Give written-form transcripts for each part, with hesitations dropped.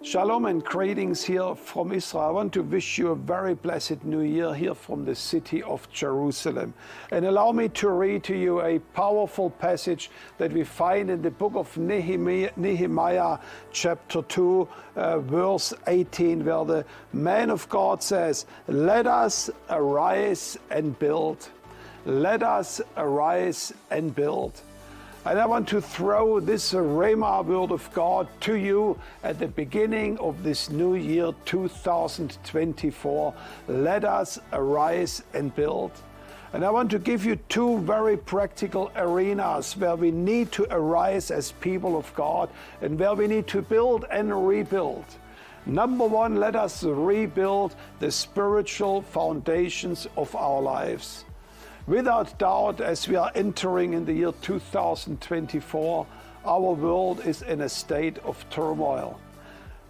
Shalom and greetings here from Israel. I want to wish you a very blessed new year here from the city of Jerusalem. And allow me to read to you a powerful passage that we find in the book of Nehemiah chapter 2, verse 18, where the man of God says, "Let us arise and build. Let us arise and build." And I want to throw this Rhema word of God to you at the beginning of this new year 2024. Let us arise and build. And I want to give you two very practical arenas where we need to arise as people of God and where we need to build and rebuild. Number one, let us rebuild the spiritual foundations of our lives. Without doubt, as we are entering in the year 2024, our world is in a state of turmoil.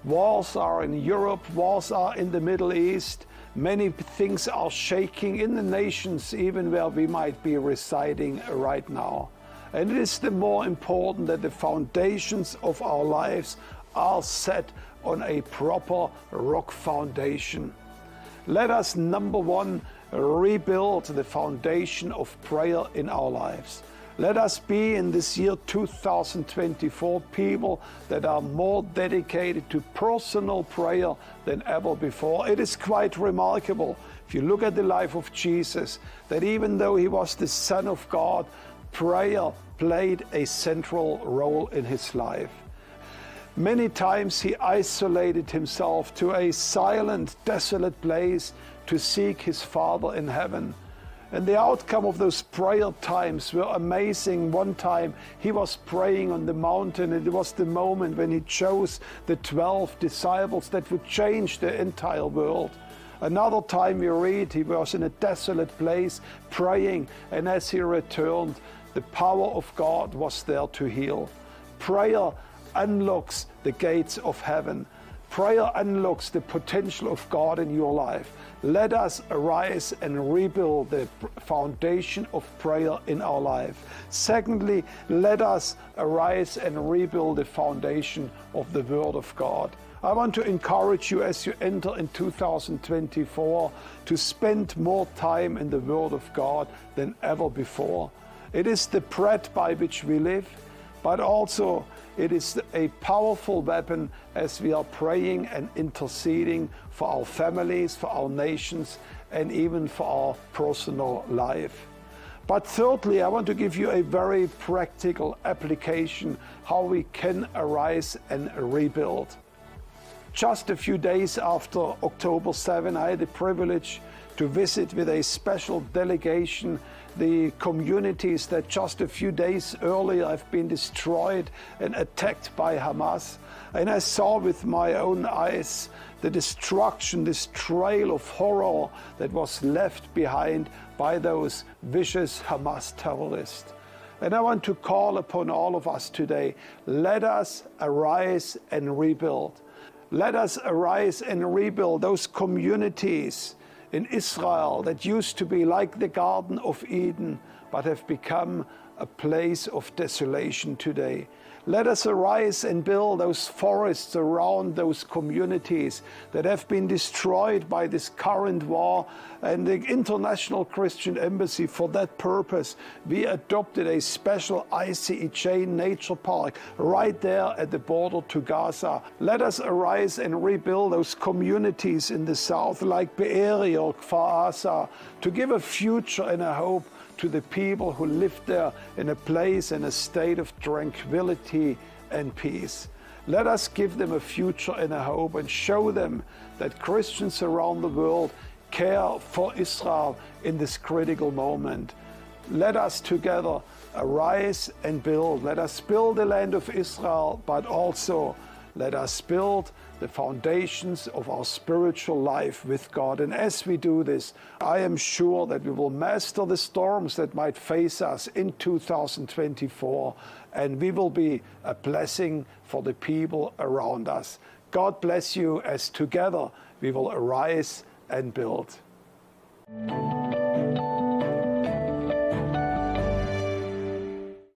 Wars are in Europe, wars are in the Middle East. Many things are shaking in the nations, even where we might be residing right now. And it is the more important that the foundations of our lives are set on a proper rock foundation. Let us, number one, rebuild the foundation of prayer in our lives. Let us be in this year 2024 people that are more dedicated to personal prayer than ever before. It is quite remarkable, if you look at the life of Jesus, that even though he was the Son of God, prayer played a central role in his life. Many times he isolated himself to a silent, desolate place to seek his Father in heaven. And the outcome of those prayer times were amazing. One time he was praying on the mountain, and it was the moment when he chose the 12 disciples that would change the entire world. Another time we read he was in a desolate place praying, and as he returned, the power of God was there to heal. Prayer unlocks the gates of heaven. Prayer unlocks the potential of God in your life. Let us arise and rebuild the foundation of prayer in our life. Secondly, let us arise and rebuild the foundation of the Word of God. I want to encourage you as you enter in 2024 to spend more time in the Word of God than ever before. It is the bread by which we live, but also it is a powerful weapon as we are praying and interceding for our families, for our nations, and even for our personal life. But thirdly, I want to give you a very practical application how we can arise and rebuild. Just a few days after October 7, I had the privilege to visit with a special delegation the communities that just a few days earlier have been destroyed and attacked by Hamas. And I saw with my own eyes the destruction, this trail of horror that was left behind by those vicious Hamas terrorists. And I want to call upon all of us today, let us arise and rebuild. Let us arise and rebuild those communities in Israel that used to be like the Garden of Eden, but have become a place of desolation today. Let us arise and build those forests around those communities that have been destroyed by this current war. And the International Christian Embassy, for that purpose, we adopted a special ICEJ nature park right there at the border to Gaza. Let us arise and rebuild those communities in the south like Be'eri or Kfar Aza to give a future and a hope to the people who live there in a place and a state of tranquility and peace. Let us give them a future and a hope and show them that Christians around the world care for Israel in this critical moment. Let us together arise and build. Let us build the land of Israel, but also let us build the foundations of our spiritual life with God. And as we do this, I am sure that we will master the storms that might face us in 2024, and we will be a blessing for the people around us. God bless you as together we will arise and build.